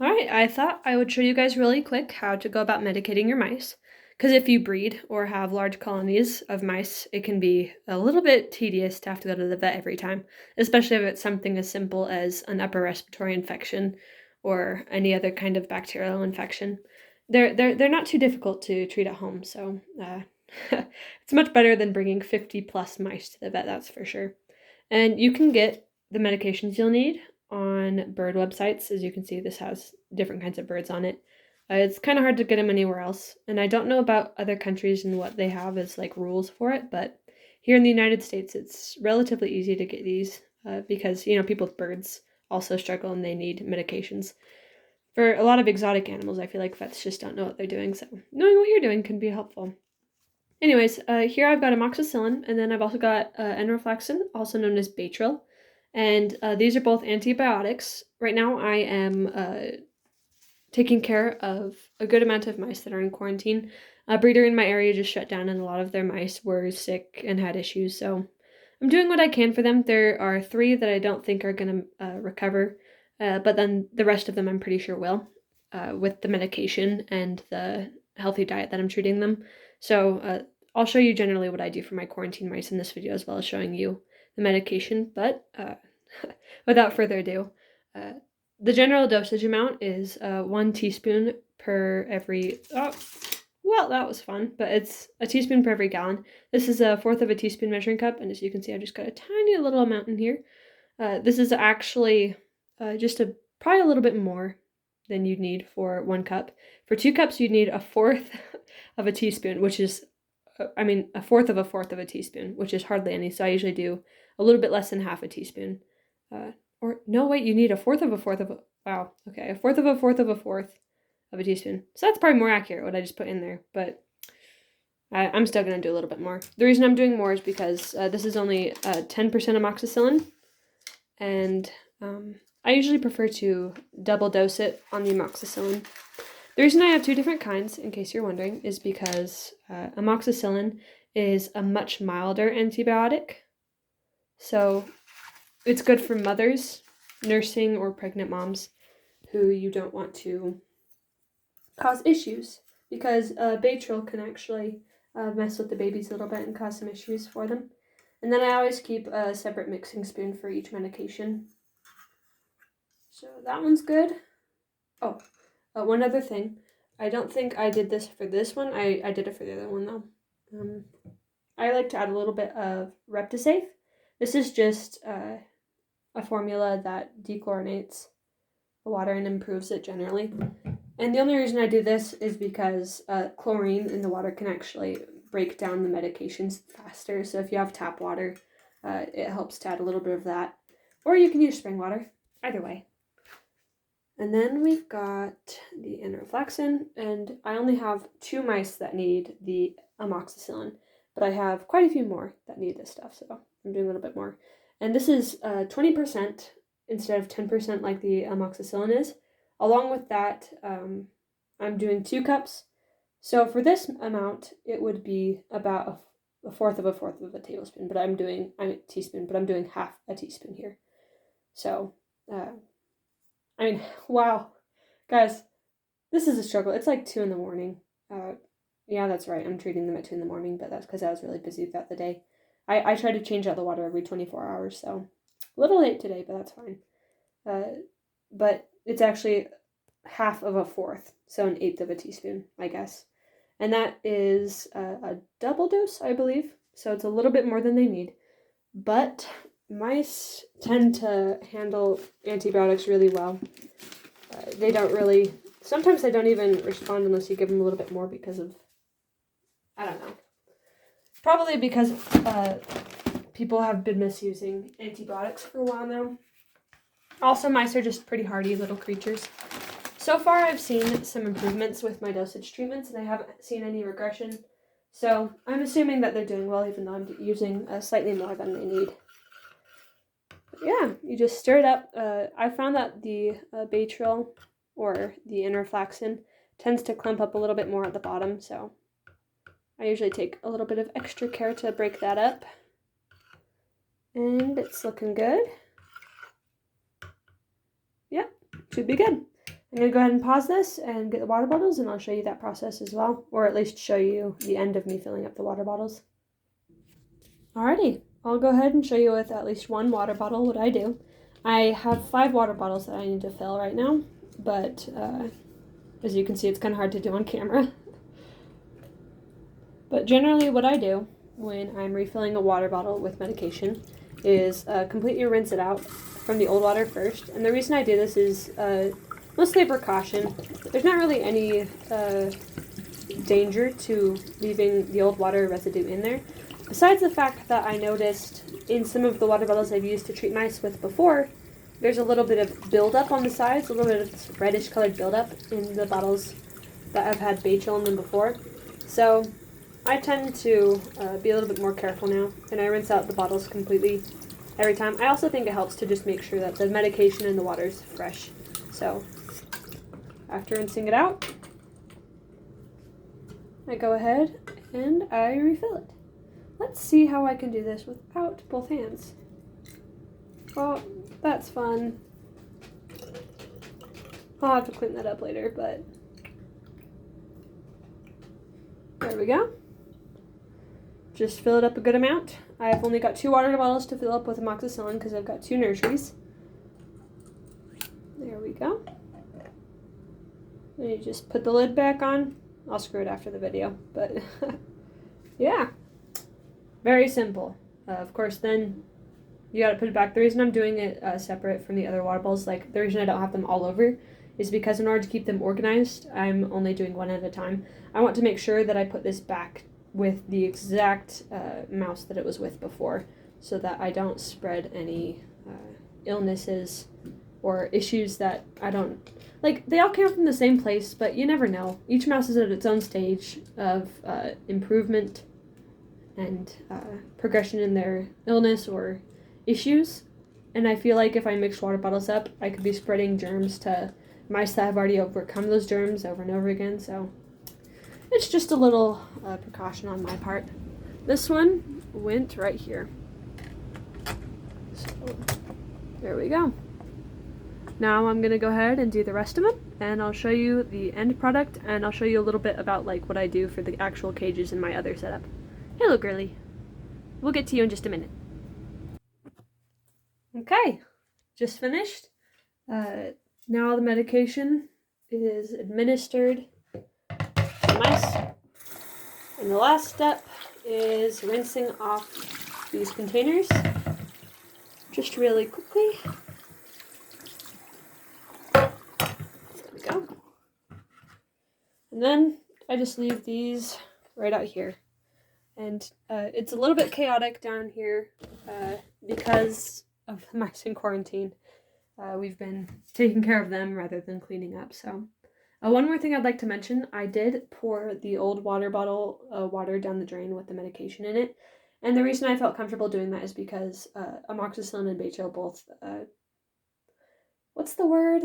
Alright, I thought I would show you guys really quick how to go about medicating your mice. Because if you breed or have large colonies of mice, it can be a little bit tedious to have to go to the vet every time, especially if it's something as simple as an upper respiratory infection or any other kind of bacterial infection. They're not too difficult to treat at home, so it's much better than bringing 50 plus mice to the vet, that's for sure. And you can get the medications you'll need on bird websites. As you can see, this has different kinds of birds on it. It's kind of hard to get them anywhere else, and I don't know about other countries and what they have as like rules for it, but here in the United States, it's relatively easy to get these because people with birds also struggle and they need medications. For a lot of exotic animals, I feel like vets just don't know what they're doing, so knowing what you're doing can be helpful. Anyways, here I've got amoxicillin, and then I've also got enrofloxacin, also known as Baytril, and these are both antibiotics. Right now I am taking care of a good amount of mice that are in quarantine. A breeder in my area just shut down, and a lot of their mice were sick and had issues, so I'm doing what I can for them. There are 3 that I don't think are going to recover, but then the rest of them I'm pretty sure will, with the medication and the healthy diet that I'm treating them. So I'll show you generally what I do for my quarantine mice in this video, as well as showing you the medication, but without further ado, the general dosage amount is 1 teaspoon per every, oh, well, that was fun, but it's a teaspoon per every gallon. This is 1/4 of a teaspoon measuring cup, and as you can see, I just got a tiny little amount in here. This is actually probably a little bit more than you'd need for 1 cup. For 2 cups, you'd need 1/4 of a teaspoon, which is, 1/4 of a teaspoon, which is hardly any, so I usually do a little bit less than half a teaspoon. Or, no, wait, you need 1/4 of a 1/4 of a, wow, okay, 1/4 of a 1/4 of a 1/4 of a teaspoon. So that's probably more accurate, what I just put in there, but I'm still going to do a little bit more. The reason I'm doing more is because this is only 10% amoxicillin, and I usually prefer to double dose it on the amoxicillin. The reason I have 2 different kinds, in case you're wondering, is because amoxicillin is a much milder antibiotic. So it's good for mothers, nursing, or pregnant moms who you don't want to cause issues, because Baytril can actually mess with the babies a little bit and cause some issues for them. And then I always keep a separate mixing spoon for each medication. So that one's good. Oh, one other thing. I don't think I did this for this one. I did it for the other one, though. I like to add a little bit of Reptisafe. This is just a formula that dechlorinates the water and improves it generally. And the only reason I do this is because chlorine in the water can actually break down the medications faster. So if you have tap water, it helps to add a little bit of that. Or you can use spring water, either way. And then we've got the enrofloxacin, and I only have 2 mice that need the amoxicillin, but I have quite a few more that need this stuff, so I'm doing a little bit more. And this is 20% instead of 10% like the amoxicillin is. Along with that, I'm doing 2 cups. So for this amount, it would be about a 1/4 of a tablespoon, but I'm doing half a teaspoon here. So, wow, guys, this is a struggle. It's like 2 in the morning. Yeah, that's right. I'm treating them at 2 in the morning, but that's because I was really busy throughout the day. I try to change out the water every 24 hours, so a little late today, but that's fine. But it's actually half of a 1/4, so 1/8 of a teaspoon, I guess. And that is a double dose, I believe, so it's a little bit more than they need. But mice tend to handle antibiotics really well. They don't really, sometimes they don't even respond unless you give them a little bit more because of, I don't know. Probably because people have been misusing antibiotics for a while now. Also, mice are just pretty hardy little creatures. So far, I've seen some improvements with my dosage treatments, and I haven't seen any regression. So I'm assuming that they're doing well, even though I'm using slightly more than they need. But yeah, you just stir it up. I found that the Baytril or the enrofloxacin tends to clump up a little bit more at the bottom, so I usually take a little bit of extra care to break that up. And it's looking good. Yep, should be good. I'm going to go ahead and pause this and get the water bottles, and I'll show you that process as well, or at least show you the end of me filling up the water bottles. Alrighty, I'll go ahead and show you with at least one water bottle what I do. I have 5 water bottles that I need to fill right now, but as you can see, it's kind of hard to do on camera. But generally what I do when I'm refilling a water bottle with medication is completely rinse it out from the old water first. And the reason I do this is mostly a precaution. There's not really any danger to leaving the old water residue in there. Besides the fact that I noticed in some of the water bottles I've used to treat mice with before, there's a little bit of buildup on the sides, a little bit of reddish colored buildup in the bottles that have had Baytril in them before. So I tend to be a little bit more careful now, and I rinse out the bottles completely every time. I also think it helps to just make sure that the medication in the water is fresh. So after rinsing it out, I go ahead and I refill it. Let's see how I can do this without both hands. Oh, that's fun. I'll have to clean that up later, but there we go. Just fill it up a good amount. I've only got 2 water bottles to fill up with amoxicillin because I've got 2 nurseries. There we go. And you just put the lid back on. I'll screw it after the video, but yeah. Very simple. Of course, then you gotta put it back. The reason I'm doing it separate from the other water bottles, like the reason I don't have them all over, is because in order to keep them organized, I'm only doing one at a time. I want to make sure that I put this back with the exact mouse that it was with before, so that I don't spread any illnesses or issues that I don't... Like, they all came from the same place, but you never know. Each mouse is at its own stage of improvement and progression in their illness or issues. And I feel like if I mix water bottles up, I could be spreading germs to mice that have already overcome those germs over and over again. So it's just a little precaution on my part. This one went right here. So there we go. Now I'm going to go ahead and do the rest of them, and I'll show you the end product, and I'll show you a little bit about like what I do for the actual cages in my other setup. Hello, girly. We'll get to you in just a minute. Okay, just finished. Now the medication is administered to the mice. And the last step is rinsing off these containers just really quickly. There we go. And then I just leave these right out here. And it's a little bit chaotic down here because of the mice in quarantine. We've been taking care of them rather than cleaning up. So one more thing I'd like to mention, I did pour the old water bottle water down the drain with the medication in it. And the reason I felt comfortable doing that is because amoxicillin and Baytril both, what's the word?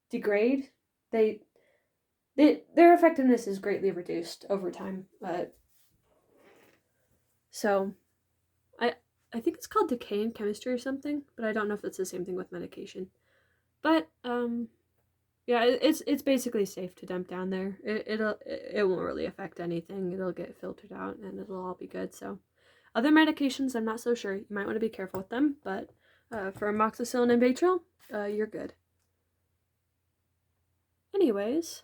Degrade? Their effectiveness is greatly reduced over time. So I think it's called decay in chemistry or something, but I don't know if it's the same thing with medication. But yeah, it's basically safe to dump down there. It won't really affect anything. It'll get filtered out and it'll all be good. So other medications, I'm not so sure. You might want to be careful with them, but for amoxicillin and Baytril, you're good. Anyways,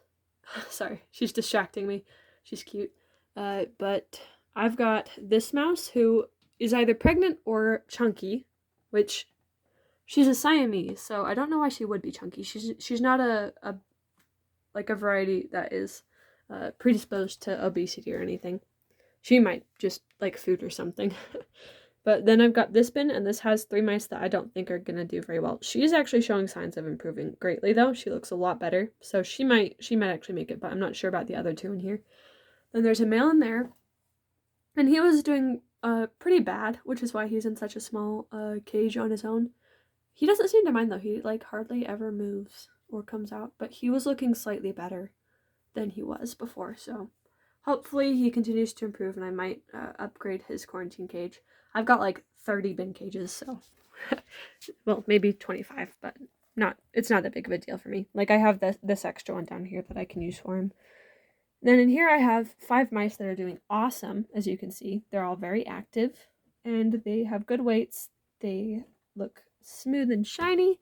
sorry, she's distracting me. She's cute. But I've got this mouse who is either pregnant or chunky, which she's a Siamese, so I don't know why she would be chunky. She's not a variety that is predisposed to obesity or anything. She might just like food or something. But then I've got this bin, and this has 3 mice that I don't think are gonna do very well. She's actually showing signs of improving greatly though. She looks a lot better, so she might actually make it, but I'm not sure about the other 2 in here. Then there's a male in there, and he was doing pretty bad, which is why he's in such a small cage on his own. He doesn't seem to mind though. He like hardly ever moves or comes out, but he was looking slightly better than he was before. So hopefully he continues to improve, and I might upgrade his quarantine cage. I've got like 30 bin cages, so well, maybe 25, but it's not that big of a deal for me. Like, I have this extra one down here that I can use for him. Then in here I have 5 mice that are doing awesome, as you can see. They're all very active, and they have good weights. They look smooth and shiny.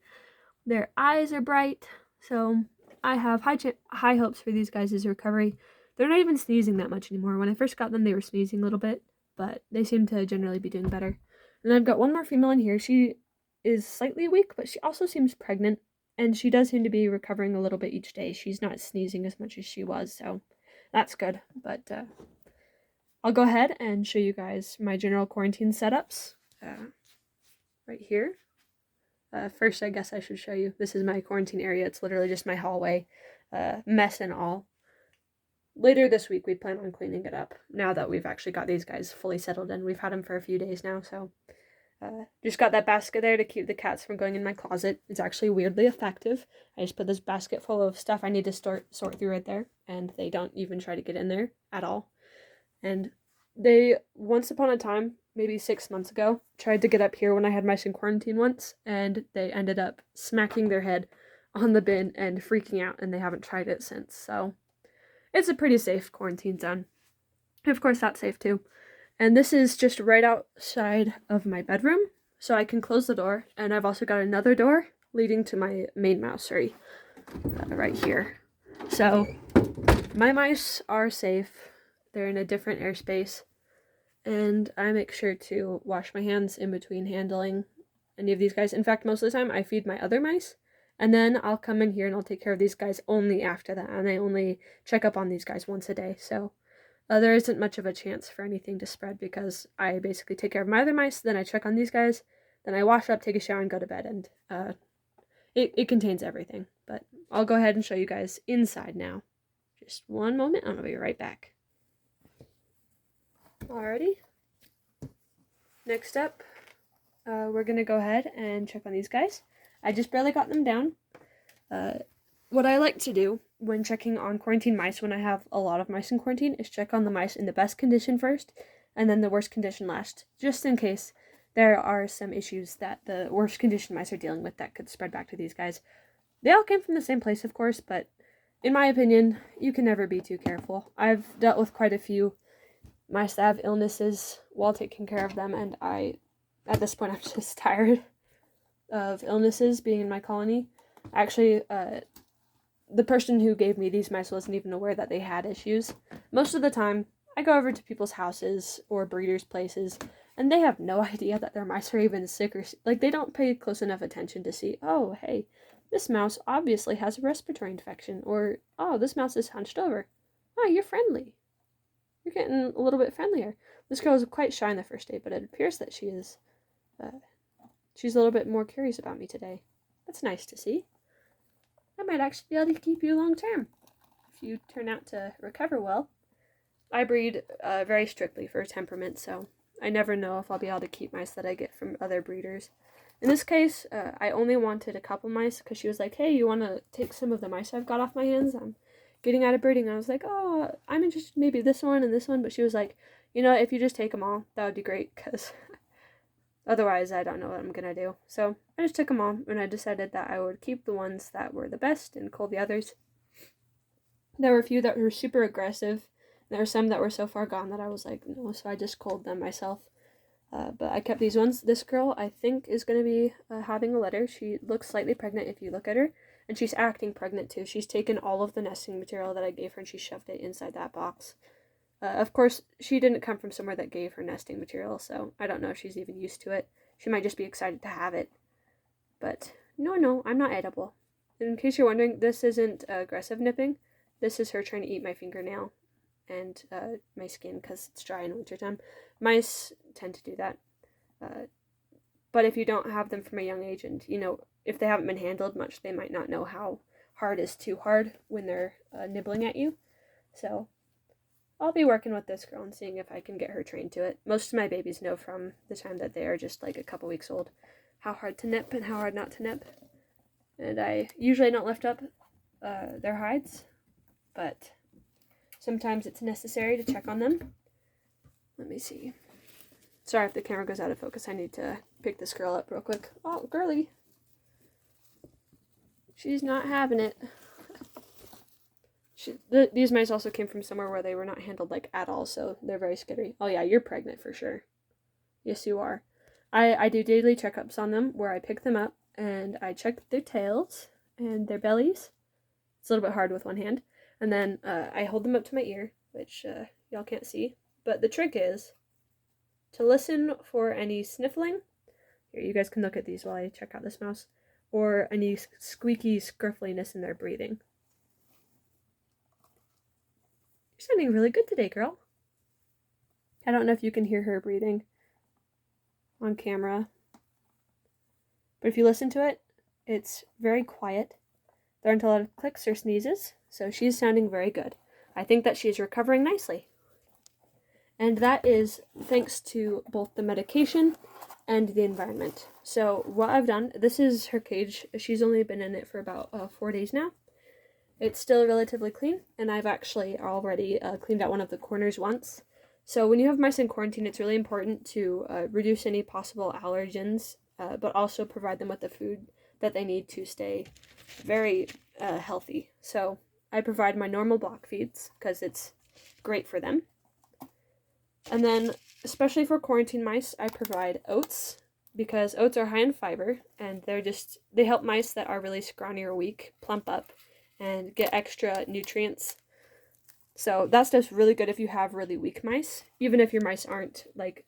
Their eyes are bright, so I have high hopes for these guys' recovery. They're not even sneezing that much anymore. When I first got them, they were sneezing a little bit, but they seem to generally be doing better. And then I've got one more female in here. She is slightly weak, but she also seems pregnant, and she does seem to be recovering a little bit each day. She's not sneezing as much as she was, so that's good. But I'll go ahead and show you guys my general quarantine setups right here. First, I guess I should show you. This is my quarantine area. It's literally just my hallway, mess and all. Later this week, we plan on cleaning it up, now that we've actually got these guys fully settled in. We've had them for a few days now, so just got that basket there to keep the cats from going in my closet. It's actually weirdly effective. I just put this basket full of stuff I need to sort through right there, and they don't even try to get in there at all. And they, once upon a time, maybe 6 months ago, tried to get up here when I had mice in quarantine once, and they ended up smacking their head on the bin and freaking out, and they haven't tried it since. So it's a pretty safe quarantine zone. Of course, that's safe too. And this is just right outside of my bedroom, so I can close the door. And I've also got another door leading to my main mousery right here. So my mice are safe. They're in a different airspace. And I make sure to wash my hands in between handling any of these guys. In fact, most of the time I feed my other mice, and then I'll come in here and I'll take care of these guys only after that. And I only check up on these guys once a day. So there isn't much of a chance for anything to spread, because I basically take care of my other mice, then I check on these guys, then I wash up, take a shower, and go to bed. And it contains everything. But I'll go ahead and show you guys inside now. Just one moment, and I'll be right back. Alrighty. Next up, we're going to go ahead and check on these guys. I just barely got them down. What I like to do when checking on quarantine mice, when I have a lot of mice in quarantine, is check on the mice in the best condition first, and then the worst condition last, just in case there are some issues that the worst condition mice are dealing with that could spread back to these guys. They all came from the same place, of course, but in my opinion, you can never be too careful. I've dealt with quite a few mice that have illnesses while taking care of them, and at this point, I'm just tired of illnesses being in my colony. Actually, the person who gave me these mice wasn't even aware that they had issues. Most of the time, I go over to people's houses or breeders' places, and they have no idea that their mice are even sick, or like, they don't pay close enough attention to see, oh, hey, this mouse obviously has a respiratory infection, or, oh, this mouse is hunched over. Oh, you're friendly. You're getting a little bit friendlier. This girl was quite shy on the first day, but it appears that she is, she's a little bit more curious about me today. That's nice to see. I might actually be able to keep you long term if you turn out to recover well. I breed very strictly for temperament, so I never know if I'll be able to keep mice that I get from other breeders. In this case, I only wanted a couple mice, because she was like, hey, you want to take some of the mice I've got off my hands? I'm getting out of breeding. And I was like, oh, I'm interested in maybe this one and this one. But she was like, you know, if you just take them all, that would be great, because otherwise I don't know what I'm going to do. So I just took them all, and I decided that I would keep the ones that were the best and cull the others. There were a few that were super aggressive. There were some that were so far gone that I was like, no, so I just culled them myself. But I kept these ones. This girl, I think, is going to be having a litter. She looks slightly pregnant if you look at her. And she's acting pregnant too. She's taken all of the nesting material that I gave her and she shoved it inside that box. Of course, she didn't come from somewhere that gave her nesting material, so I don't know if she's even used to it. She might just be excited to have it. But no, I'm not edible. In case you're wondering, this isn't aggressive nipping. This is her trying to eat my fingernail and my skin, because it's dry in wintertime. Mice tend to do that. But if you don't have them from a young age, and, you know, if they haven't been handled much, they might not know how hard is too hard when they're nibbling at you. So I'll be working with this girl and seeing if I can get her trained to it. Most of my babies know from the time that they are just like a couple weeks old how hard to nip and how hard not to nip. And I usually don't lift up their hides, but sometimes it's necessary to check on them. Let me see. Sorry if the camera goes out of focus. I need to pick this girl up real quick. Oh, girly. She's not having it. These mice also came from somewhere where they were not handled like at all, so they're very scary. Oh yeah, you're pregnant for sure. Yes, you are. I do daily checkups on them where I pick them up and I check their tails and their bellies. It's a little bit hard with one hand. And then I hold them up to my ear, which y'all can't see. But the trick is to listen for any sniffling. Here, you guys can look at these while I check out this mouse. Or any squeaky scruffliness in their breathing. You're sounding really good today, girl. I don't know if you can hear her breathing on camera. But if you listen to it, it's very quiet. There aren't a lot of clicks or sneezes, so she's sounding very good. I think that she's recovering nicely. And that is thanks to both the medication and the environment. So what I've done, this is her cage. She's only been in it for about 4 days now. It's still relatively clean, and I've actually already cleaned out one of the corners once. So when you have mice in quarantine, it's really important to reduce any possible allergens, but also provide them with the food that they need to stay very healthy. So I provide my normal block feeds because it's great for them. And then, especially for quarantine mice, I provide oats because oats are high in fiber and they help mice that are really scrawny or weak plump up and get extra nutrients. So that stuff's really good if you have really weak mice, even if your mice aren't like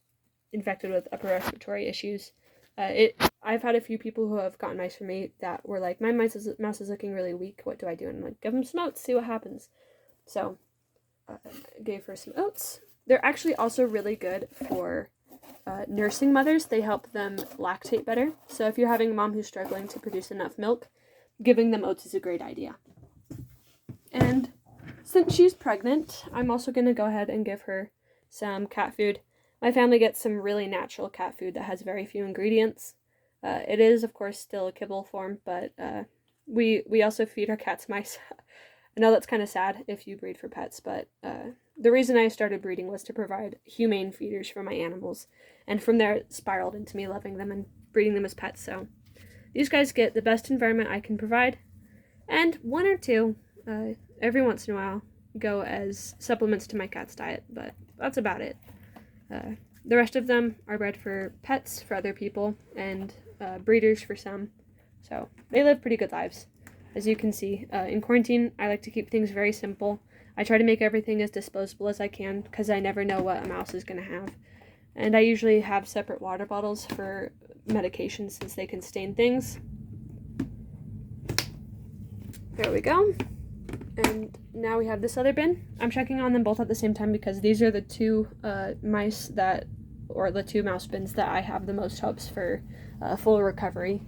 infected with upper respiratory issues. I've had a few people who have gotten mice from me that were like, my mouse is looking really weak. What do I do? And I'm like, give them some oats, see what happens. So I gave her some oats. They're actually also really good for nursing mothers. They help them lactate better. So if you're having a mom who's struggling to produce enough milk, giving them oats is a great idea. And since she's pregnant, I'm also going to go ahead and give her some cat food. My family gets some really natural cat food that has very few ingredients. It is, of course, still a kibble form, but we also feed our cats mice. I know that's kind of sad if you breed for pets, but the reason I started breeding was to provide humane feeders for my animals. And from there, it spiraled into me loving them and breeding them as pets. So these guys get the best environment I can provide. And one or two, every once in a while, go as supplements to my cat's diet, but that's about it. The rest of them are bred for pets for other people and breeders for some. So they live pretty good lives. As you can see, in quarantine, I like to keep things very simple. I try to make everything as disposable as I can because I never know what a mouse is going to have. And I usually have separate water bottles for medication since they can stain things. There we go. And now we have this other bin. I'm checking on them both at the same time because these are the two mouse bins that I have the most hopes for full recovery.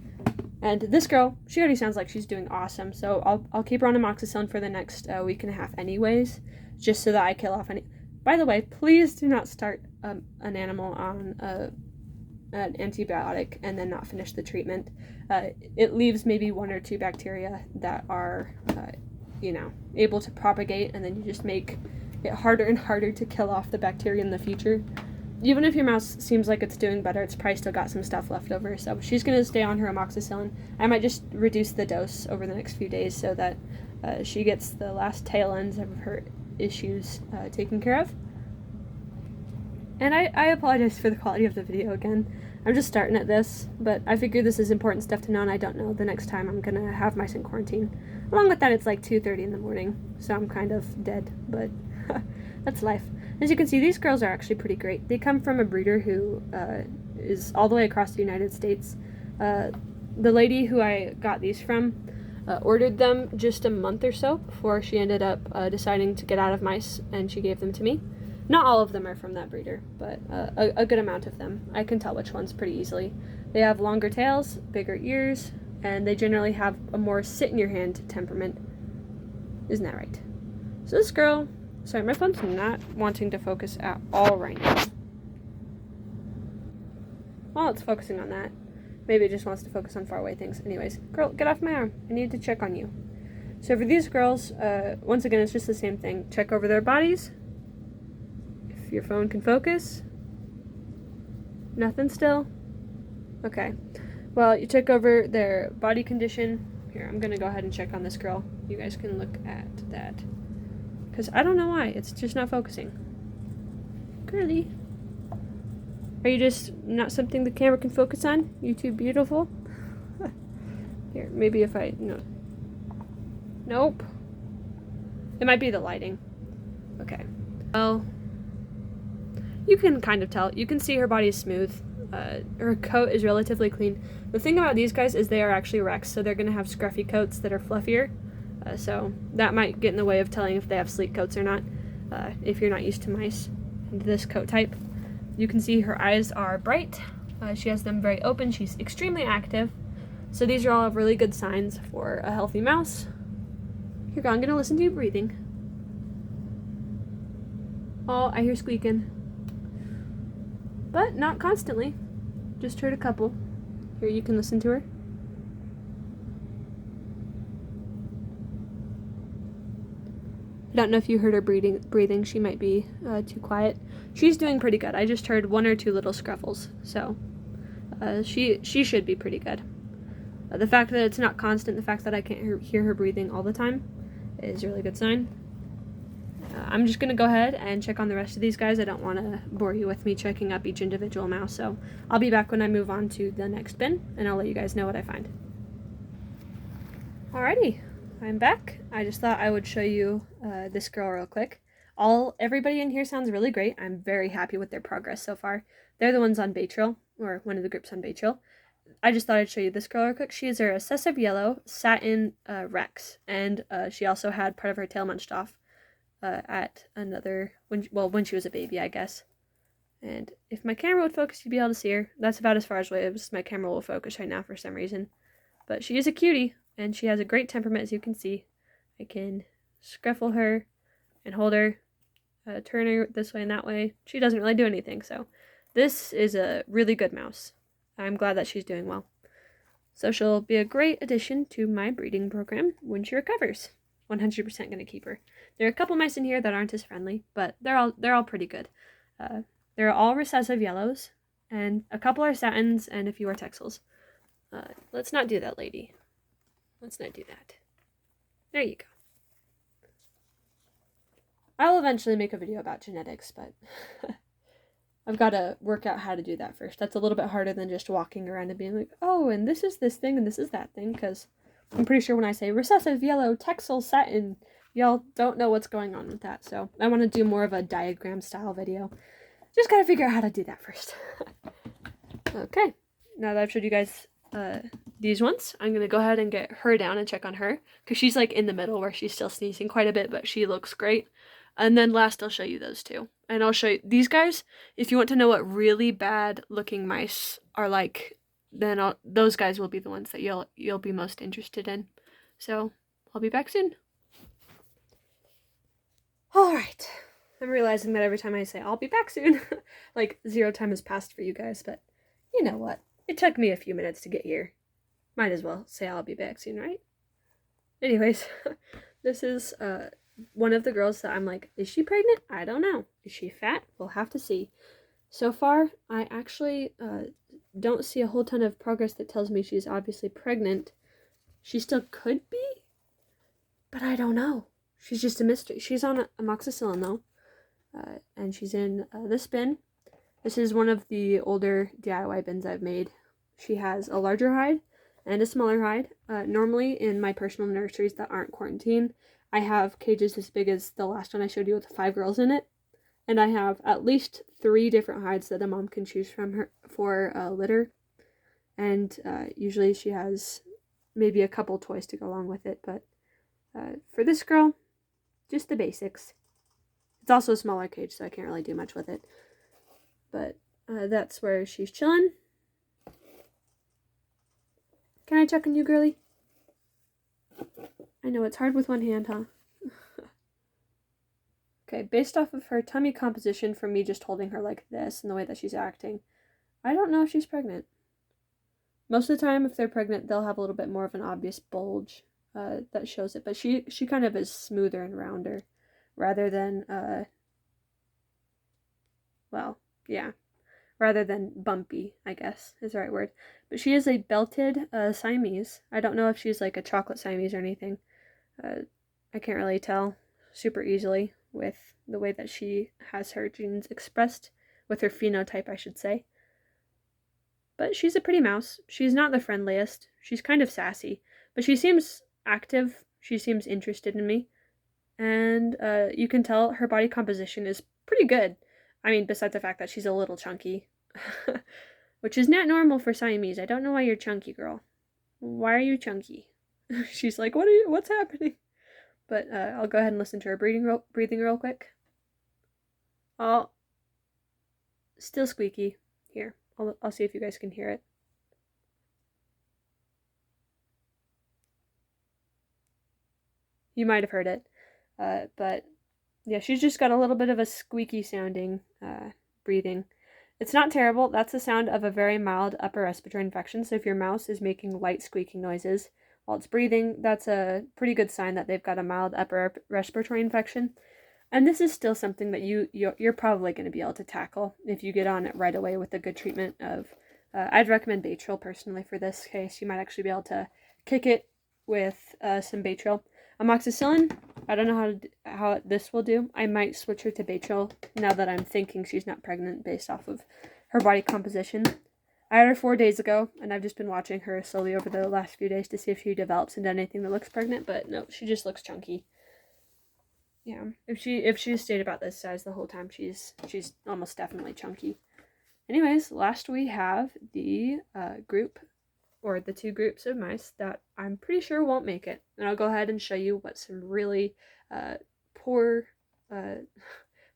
And this girl, she already sounds like she's doing awesome, so I'll keep her on amoxicillin for the next week and a half anyways, just so that I kill off any... By the way, please do not start an animal on an antibiotic and then not finish the treatment. It leaves maybe 1 or 2 bacteria that are, able to propagate, and then you just make it harder and harder to kill off the bacteria in the future. Even if your mouse seems like it's doing better, it's probably still got some stuff left over. So she's going to stay on her amoxicillin. I might just reduce the dose over the next few days so that she gets the last tail ends of her issues taken care of. And I apologize for the quality of the video again. I'm just starting at this, but I figured this is important stuff to know, and I don't know the next time I'm going to have mice in quarantine. Along with that, it's like 2:30 in the morning, so I'm kind of dead, but that's life. As you can see, these girls are actually pretty great. They come from a breeder who is all the way across the United States. The lady who I got these from ordered them just a month or so before she ended up deciding to get out of mice, and she gave them to me. Not all of them are from that breeder, but a good amount of them. I can tell which ones pretty easily. They have longer tails, bigger ears, and they generally have a more sit-in-your-hand temperament. Isn't that right? So this girl... Sorry, my phone's not wanting to focus at all right now. Well, it's focusing on that. Maybe it just wants to focus on faraway things. Anyways, girl, get off my arm. I need to check on you. So for these girls, once again, it's just the same thing. Check over their bodies. If your phone can focus. Nothing still? Okay. Well, you check over their body condition, Here, I'm gonna go ahead and check on this girl. You guys can look at that. Because I don't know why, it's just not focusing. Girly. Are you just not something the camera can focus on? You too beautiful? Here, maybe if I, no. Nope. It might be the lighting. Okay. Well, you can kind of tell. You can see her body is smooth. Her coat is relatively clean. The thing about these guys is they are actually Rex, so they're going to have scruffy coats that are fluffier. So that might get in the way of telling if they have sleek coats or not, if you're not used to mice and this coat type. You can see her eyes are bright. She has them very open. She's extremely active. So these are all really good signs for a healthy mouse. Here, I'm going to listen to you breathing. Oh, I hear squeaking. But not constantly. Just heard a couple. Here, you can listen to her. I don't know if you heard her breathing. She might be too quiet. She's doing pretty good. I just heard 1 or 2 little scruffles, so she should be pretty good. The fact that it's not constant, the fact that I can't hear her breathing all the time is a really good sign. I'm just going to go ahead and check on the rest of these guys. I don't want to bore you with me checking up each individual mouse, so I'll be back when I move on to the next bin, and I'll let you guys know what I find. Alrighty, I'm back. I just thought I would show you this girl real quick. Everybody in here sounds really great. I'm very happy with their progress so far. They're the ones on Baytrail, or one of the groups on Baytrail. I just thought I'd show you this girl real quick. She is a recessive yellow satin Rex, and she also had part of her tail munched off at another, when she was a baby, I guess. And if my camera would focus, you'd be able to see her. That's about as far as my camera will focus right now for some reason. But she is a cutie, and she has a great temperament, as you can see. I can scruffle her and hold her, turn her this way and that way. She doesn't really do anything, so this is a really good mouse. I'm glad that she's doing well. So she'll be a great addition to my breeding program when she recovers. 100% going to keep her. There are a couple mice in here that aren't as friendly, but they're all pretty good. They're all recessive yellows, and a couple are satins, and a few are texels. Let's not do that, lady. Let's not do that. There you go. I'll eventually make a video about genetics, but I've got to work out how to do that first. That's a little bit harder than just walking around and being like, oh, and this is this thing and this is that thing, because I'm pretty sure when I say recessive yellow, texel, satin, y'all don't know what's going on with that. So I want to do more of a diagram style video. Just got to figure out how to do that first. Okay, now that I've showed you guys these ones, I'm going to go ahead and get her down and check on her, because she's like in the middle where she's still sneezing quite a bit, but she looks great. And then last, I'll show you those two. And I'll show you these guys. If you want to know what really bad looking mice are like, then those guys will be the ones that you'll be most interested in. So I'll be back soon. All right. I'm realizing that every time I say I'll be back soon, like 0 time has passed for you guys, but you know what? It took me a few minutes to get here. Might as well say I'll be back soon, right? Anyways, this is one of the girls that I'm like, is she pregnant? I don't know. Is she fat? We'll have to see. So far, I actually don't see a whole ton of progress that tells me she's obviously pregnant. She still could be, but I don't know. She's just a mystery. She's on amoxicillin though, and she's in this bin. This is one of the older DIY bins I've made. She has a larger hide and a smaller hide. Normally in my personal nurseries that aren't quarantined, I have cages as big as the last one I showed you with 5 girls in it. And I have at least 3 different hides that a mom can choose from for litter. And usually she has maybe a couple toys to go along with it. But for this girl, just the basics. It's also a smaller cage, so I can't really do much with it. But that's where she's chilling. Can I check on you, girly? I know it's hard with one hand, huh? Okay, based off of her tummy composition from me just holding her like this and the way that she's acting, I don't know if she's pregnant. Most of the time, if they're pregnant, they'll have a little bit more of an obvious bulge that shows it. But she kind of is smoother and rounder rather than, well, yeah, rather than bumpy, I guess is the right word. But she is a belted Siamese. I don't know if she's like a chocolate Siamese or anything. I can't really tell super easily with the way that she has her genes expressed, with her phenotype, I should say. But she's a pretty mouse. She's not the friendliest. She's kind of sassy, but she seems active. She seems interested in me. And you can tell her body composition is pretty good. I mean, besides the fact that she's a little chunky, which is not normal for Siamese. I don't know why you're chunky, girl. Why are you chunky? She's like, what's happening? But I'll go ahead and listen to her breathing real quick. Oh, still squeaky. Here, I'll see if you guys can hear it. You might have heard it. But yeah, she's just got a little bit of a squeaky sounding breathing. It's not terrible. That's the sound of a very mild upper respiratory infection. So if your mouse is making light squeaking noises while it's breathing, that's a pretty good sign that they've got a mild upper respiratory infection. And this is still something that you're probably going to be able to tackle if you get on it right away with a good treatment of. I'd recommend Baytril personally for this case. You might actually be able to kick it with some Baytril. Amoxicillin, I don't know how this will do. I might switch her to Baytril now that I'm thinking she's not pregnant based off of her body composition. I had her 4 days ago, and I've just been watching her slowly over the last few days to see if she develops into anything that looks pregnant, but no, she just looks chunky. Yeah, if she stayed about this size the whole time, she's almost definitely chunky. Anyways, last we have the group, or the two groups of mice that I'm pretty sure won't make it. And I'll go ahead and show you what some really poor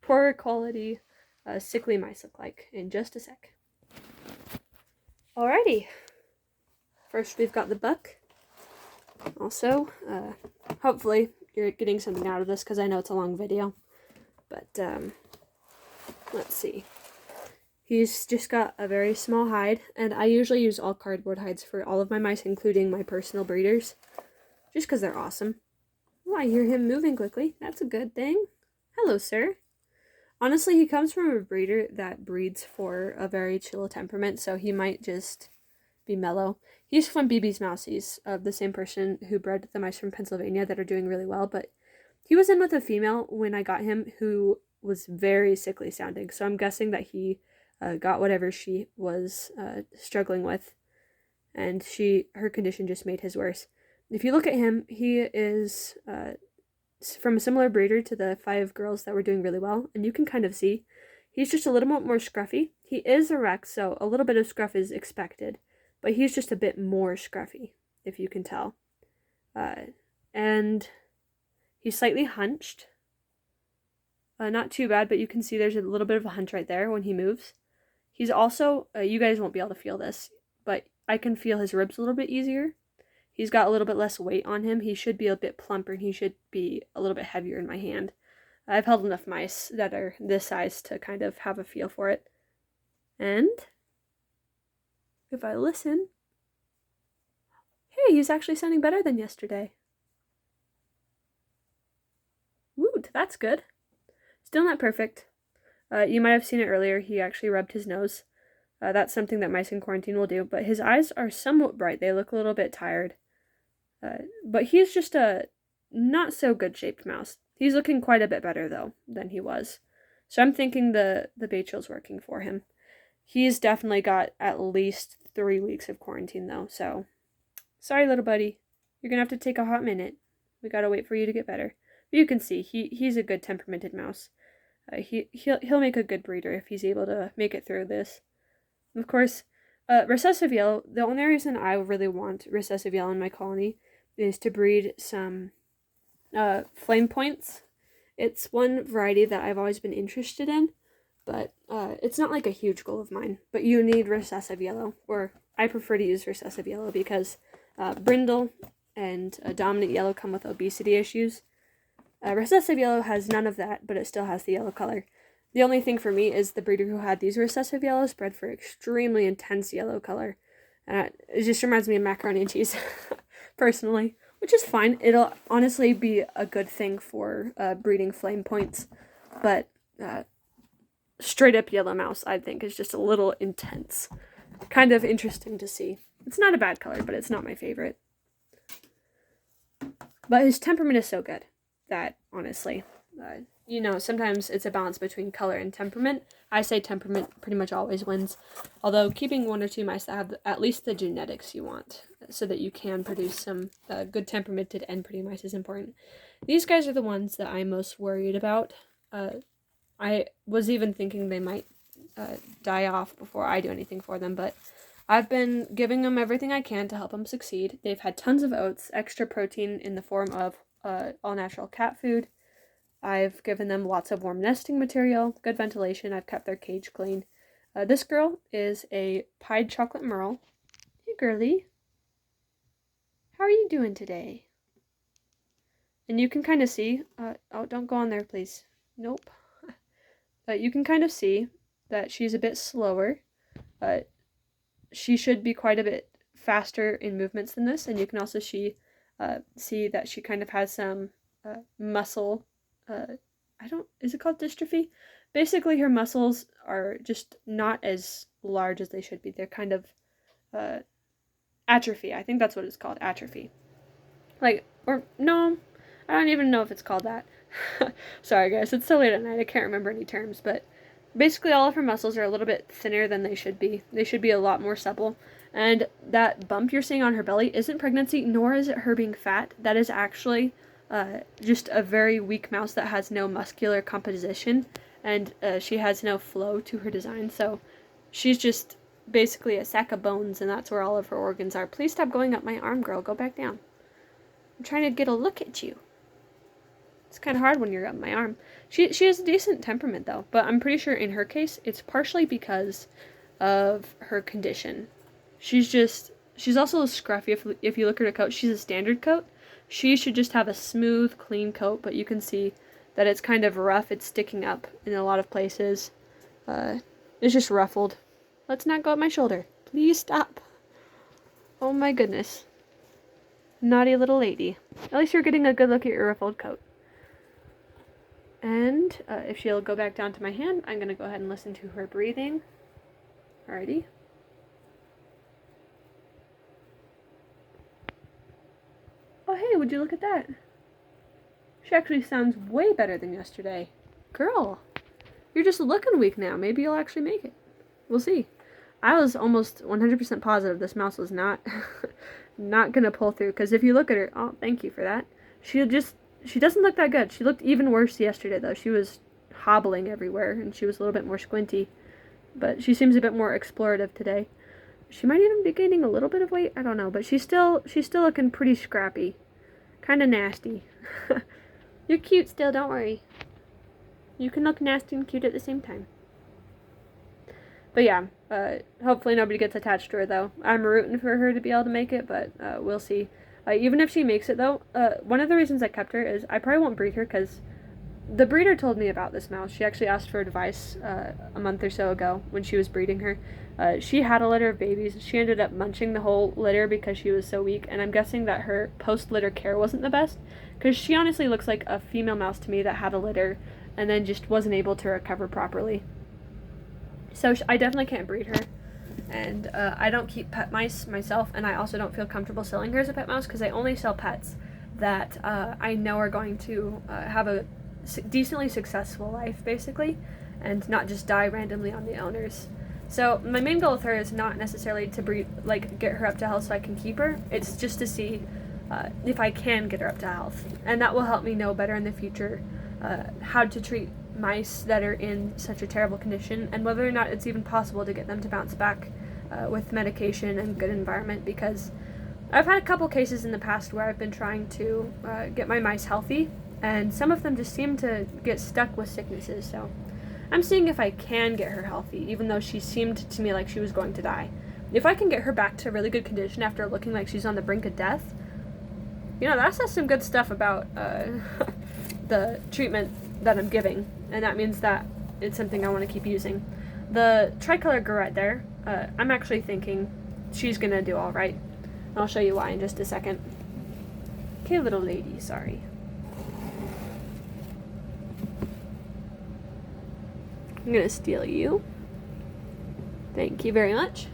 quality sickly mice look like in just a sec. Alrighty. First we've got the buck. Also, hopefully you're getting something out of this because I know it's a long video. But let's see. He's just got a very small hide, and I usually use all cardboard hides for all of my mice, including my personal breeders, just because they're awesome. Oh, I hear him moving quickly. That's a good thing. Hello, sir. Honestly, he comes from a breeder that breeds for a very chill temperament, so he might just be mellow. He's from BB's Mousies, the same person who bred the mice from Pennsylvania that are doing really well, but he was in with a female when I got him who was very sickly sounding, so I'm guessing that he got whatever she was struggling with, and her condition just made his worse. If you look at him, he is from a similar breeder to the 5 girls that were doing really well, and you can kind of see he's just a little bit more scruffy. He is erect, so a little bit of scruff is expected, but he's just a bit more scruffy, if you can tell. And he's slightly hunched. Not too bad, but you can see there's a little bit of a hunch right there when he moves. He's also, you guys won't be able to feel this, but I can feel his ribs a little bit easier. He's got a little bit less weight on him. He should be a bit plumper, and he should be a little bit heavier in my hand. I've held enough mice that are this size to kind of have a feel for it. And if I listen, hey, he's actually sounding better than yesterday. Woot, that's good. Still not perfect. You might have seen it earlier. He actually rubbed his nose. That's something that mice in quarantine will do. But his eyes are somewhat bright. They look a little bit tired. But he's just a not so good shaped mouse. He's looking quite a bit better though than he was. So I'm thinking the Baytril's working for him. He's definitely got at least 3 weeks of quarantine though. So sorry, little buddy. You're gonna have to take a hot minute. We gotta wait for you to get better. But you can see he's a good temperamented mouse. He'll make a good breeder if he's able to make it through this. Of course, recessive yellow, the only reason I really want recessive yellow in my colony is to breed some flame points. It's one variety that I've always been interested in, but it's not like a huge goal of mine. But you need recessive yellow, or I prefer to use recessive yellow because brindle and dominant yellow come with obesity issues. Recessive yellow has none of that, but it still has the yellow color. The only thing for me is the breeder who had these recessive yellows bred for extremely intense yellow color. It just reminds me of macaroni and cheese, personally, which is fine. It'll honestly be a good thing for breeding flame points, but straight up yellow mouse, I think, is just a little intense. Kind of interesting to see. It's not a bad color, but it's not my favorite. But his temperament is so good that, honestly, sometimes it's a balance between color and temperament. I say temperament pretty much always wins, although keeping 1 or 2 mice that have at least the genetics you want so that you can produce some good temperamented and pretty mice is important. These guys are the ones that I'm most worried about. I was even thinking they might die off before I do anything for them, but I've been giving them everything I can to help them succeed. They've had tons of oats, extra protein in the form of all-natural cat food. I've given them lots of warm nesting material, good ventilation. I've kept their cage clean. This girl is a pied chocolate merle. Hey, girly. How are you doing today? And you can kind of see... oh, don't go on there, please. Nope. You can kind of see that she's a bit slower. She should be quite a bit faster in movements than this, and you can also see that she kind of has some muscle... is it called dystrophy? Basically, her muscles are just not as large as they should be. They're kind of atrophy. I think that's what it's called, atrophy. No, I don't even know if it's called that. Sorry, guys, it's so late at night, I can't remember any terms, but basically all of her muscles are a little bit thinner than they should be. They should be a lot more supple. And that bump you're seeing on her belly isn't pregnancy, nor is it her being fat. That is actually just a very weak mouse that has no muscular composition, and she has no flow to her design. So she's just basically a sack of bones, and that's where all of her organs are. Please stop going up my arm, girl. Go back down. I'm trying to get a look at you. It's kind of hard when you're up my arm. She has a decent temperament, though, but I'm pretty sure in her case, it's partially because of her condition. She's also scruffy. If you look at her coat, she's a standard coat. She should just have a smooth, clean coat, but you can see that it's kind of rough. It's sticking up in a lot of places. It's just ruffled. Let's not go up my shoulder. Please stop. Oh my goodness. Naughty little lady. At least you're getting a good look at your ruffled coat. And if she'll go back down to my hand, I'm going to go ahead and listen to her breathing. Alrighty. Oh, hey, would you look at that? She actually sounds way better than yesterday. Girl, you're just looking weak now. Maybe you'll actually make it. We'll see. I was almost 100% positive this mouse was not going to pull through. Because if you look at her... Oh, thank you for that. She doesn't look that good. She looked even worse yesterday, though. She was hobbling everywhere, and she was a little bit more squinty. But she seems a bit more explorative today. She might even be gaining a little bit of weight. I don't know. But she's still looking pretty scrappy. Kind of nasty. You're cute still, don't worry. You can look nasty and cute at the same time. But yeah, hopefully nobody gets attached to her, though. I'm rooting for her to be able to make it, but we'll see. Even if she makes it, though, one of the reasons I kept her is I probably won't breed her because the breeder told me about this mouse. She actually asked for advice a month or so ago when she was breeding her. She had a litter of babies. She ended up munching the whole litter because she was so weak, and I'm guessing that her post-litter care wasn't the best because she honestly looks like a female mouse to me that had a litter and then just wasn't able to recover properly. So I definitely can't breed her. And I don't keep pet mice myself, and I also don't feel comfortable selling her as a pet mouse because I only sell pets that I know are going to have a decently successful life, basically, and not just die randomly on the owners. So my main goal with her is not necessarily to breed, get her up to health so I can keep her. It's just to see if I can get her up to health, and that will help me know better in the future how to treat mice that are in such a terrible condition, and whether or not it's even possible to get them to bounce back with medication and good environment, because I've had a couple cases in the past where I've been trying to get my mice healthy, and some of them just seem to get stuck with sicknesses, so I'm seeing if I can get her healthy, even though she seemed to me like she was going to die. If I can get her back to really good condition after looking like she's on the brink of death, that says some good stuff about the treatment that I'm giving, and that means that it's something I want to keep using. The tricolor garret there, I'm actually thinking she's gonna do alright. I'll show you why in just a second. Okay, little lady, sorry. I'm gonna steal you. Thank you very much.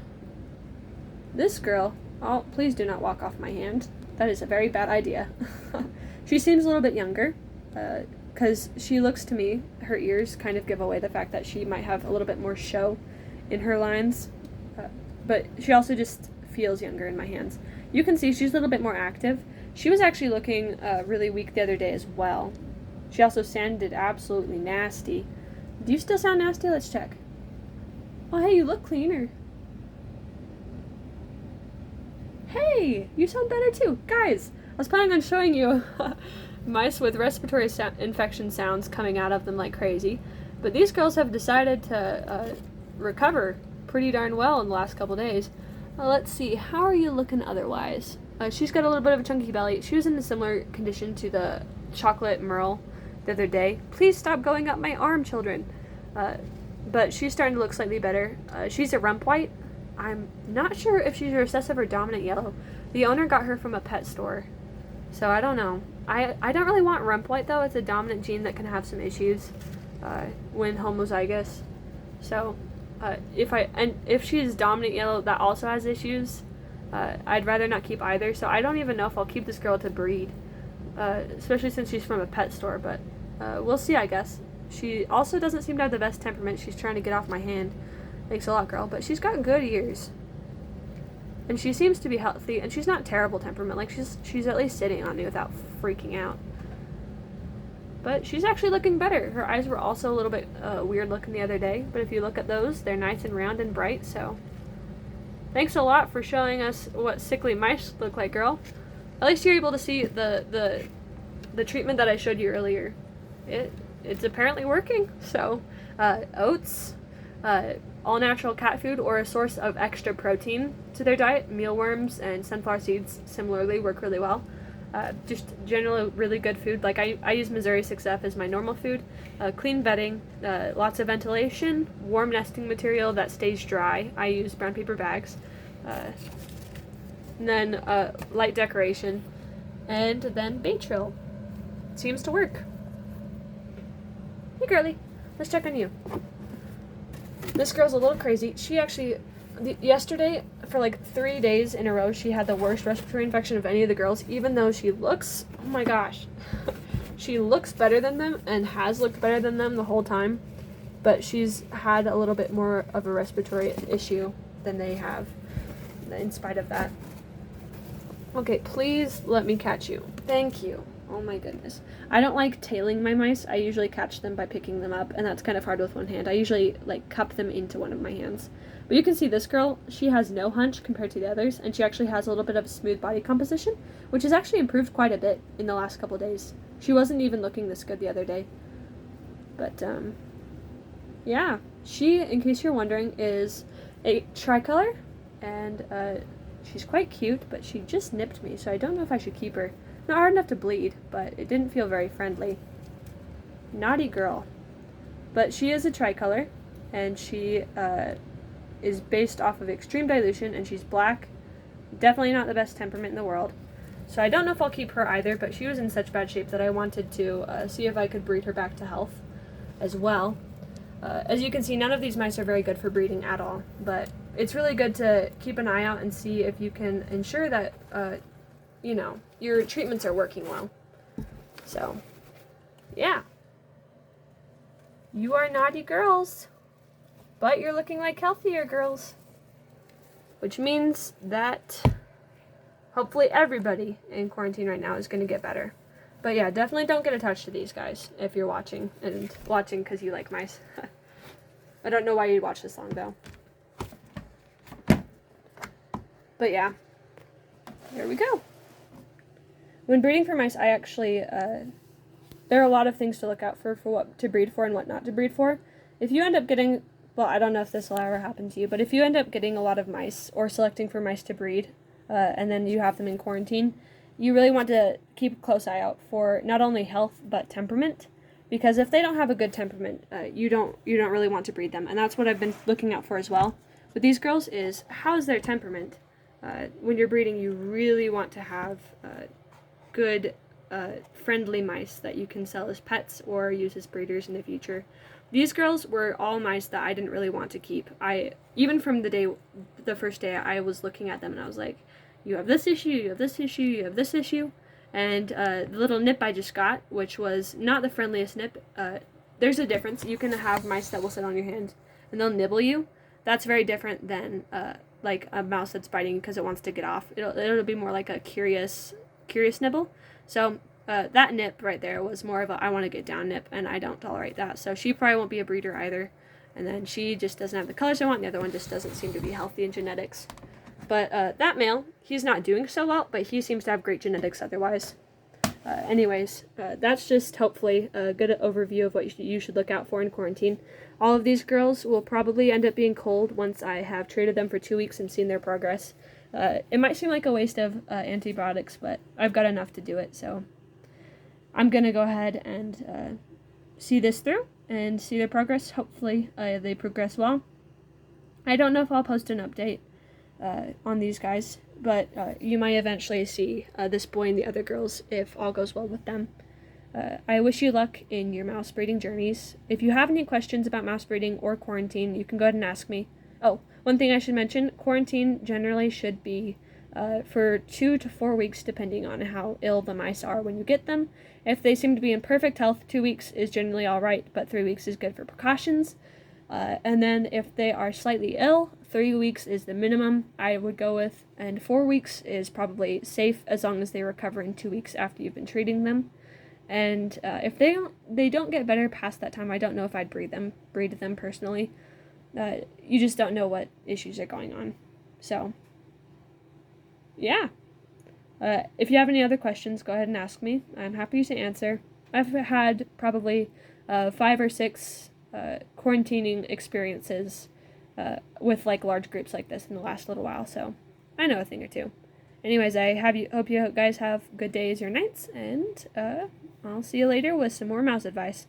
This girl, oh, please do not walk off my hand. That is a very bad idea. She seems a little bit younger, because she looks to me, her ears kind of give away the fact that she might have a little bit more show in her lines, but she also just feels younger in my hands. You can see she's a little bit more active. She was actually looking really weak the other day as well. She also sounded absolutely nasty. Do you still sound nasty? Let's check. Oh, hey, you look cleaner. Hey, you sound better too. Guys, I was planning on showing you mice with respiratory infection sounds coming out of them like crazy, but these girls have decided to recover pretty darn well in the last couple days. Let's see, how are you looking otherwise? She's got a little bit of a chunky belly. She was in a similar condition to the chocolate Merle the other day. Please stop going up my arm, children. But she's starting to look slightly better. She's a rump white. I'm not sure if she's a recessive or dominant yellow. The owner got her from a pet store, so I don't know. I don't really want rump white though. It's a dominant gene that can have some issues when homozygous. So if she's dominant yellow that also has issues, I'd rather not keep either. So I don't even know if I'll keep this girl to breed, especially since she's from a pet store. But we'll see, I guess. She also doesn't seem to have the best temperament. She's trying to get off my hand. Thanks a lot, girl. But she's got good ears. And she seems to be healthy. And she's not terrible temperament. Like, she's at least sitting on me without freaking out. But she's actually looking better. Her eyes were also a little bit weird looking the other day. But if you look at those, they're nice and round and bright. So, thanks a lot for showing us what sickly mice look like, girl. At least you're able to see the treatment that I showed you earlier. It's apparently working. So, oats, all natural cat food, or a source of extra protein to their diet. Mealworms and sunflower seeds similarly work really well. Just generally really good food. Like I use Missouri 6F as my normal food. Clean bedding, lots of ventilation, warm nesting material that stays dry. I use brown paper bags. And then light decoration. And then bait trail. Seems to work. Hey girly, let's check on you. This girl's a little crazy. She actually, yesterday, for like 3 days in a row, she had the worst respiratory infection of any of the girls, even though she looks, oh my gosh, she looks better than them and has looked better than them the whole time, but she's had a little bit more of a respiratory issue than they have, in spite of that. Okay, please let me catch you. Thank you. Oh my goodness. I don't like tailing my mice. I usually catch them by picking them up, and that's kind of hard with one hand. I usually like cup them into one of my hands. But you can see this girl, she has no hunch compared to the others, and she actually has a little bit of a smooth body composition, which has actually improved quite a bit in the last couple days. She wasn't even looking this good the other day. But, yeah. She, in case you're wondering, is a tricolor, and she's quite cute, but she just nipped me, so I don't know if I should keep her. Not hard enough to bleed, but it didn't feel very friendly. Naughty girl. But she is a tricolor, and she is based off of extreme dilution, and she's black. Definitely not the best temperament in the world. So I don't know if I'll keep her either, but she was in such bad shape that I wanted to see if I could breed her back to health as well. As you can see, none of these mice are very good for breeding at all, but it's really good to keep an eye out and see if you can ensure that you know, your treatments are working well. So, yeah. You are naughty girls, but you're looking like healthier girls. Which means that hopefully everybody in quarantine right now is going to get better. But yeah, definitely don't get attached to these guys if you're watching, and watching because you like mice. I don't know why you'd watch this long though. But yeah, there we go. When breeding for mice, I actually, there are a lot of things to look out for what to breed for and what not to breed for. If you end up getting, well, I don't know if this will ever happen to you, but if you end up getting a lot of mice or selecting for mice to breed, and then you have them in quarantine, you really want to keep a close eye out for not only health, but temperament. Because if they don't have a good temperament, you don't really want to breed them. And that's what I've been looking out for as well. With these girls is, how's their temperament? When you're breeding, you really want to have good friendly mice that you can sell as pets or use as breeders in the future. These girls were all mice that I didn't really want to keep. Even from the first day, I was looking at them and I was like, you have this issue, you have this issue, you have this issue. And the little nip I just got, which was not the friendliest nip, there's a difference. You can have mice that will sit on your hand and they'll nibble you. That's very different than like a mouse that's biting because it wants to get off. It'll be more like a curious nibble. So that nip right there was more of a I want to get down nip, and I don't tolerate that. So she probably won't be a breeder either. And then she just doesn't have the colors I want. The other one just doesn't seem to be healthy in genetics. But that male, he's not doing so well, but he seems to have great genetics otherwise. Anyways, that's just hopefully a good overview of what you should look out for in quarantine. All of these girls will probably end up being cold once I have treated them for 2 weeks and seen their progress. It might seem like a waste of antibiotics, but I've got enough to do it, so I'm going to go ahead and see this through and see their progress. Hopefully they progress well. I don't know if I'll post an update on these guys, but you might eventually see this boy and the other girls if all goes well with them. I wish you luck in your mouse breeding journeys. If you have any questions about mouse breeding or quarantine, you can go ahead and ask me. Oh, one thing I should mention, quarantine generally should be for 2 to 4 weeks depending on how ill the mice are when you get them. If they seem to be in perfect health, 2 weeks is generally alright, but 3 weeks is good for precautions. And then if they are slightly ill, 3 weeks is the minimum I would go with, and 4 weeks is probably safe as long as they recover in 2 weeks after you've been treating them. And if they don't get better past that time, I don't know if I'd breed them personally. You just don't know what issues are going on. So, yeah. If you have any other questions, go ahead and ask me. I'm happy to answer. I've had probably 5 or 6 quarantining experiences with like large groups like this in the last little while, so I know a thing or two. Anyways, hope you guys have good days or nights, and I'll see you later with some more mouse advice.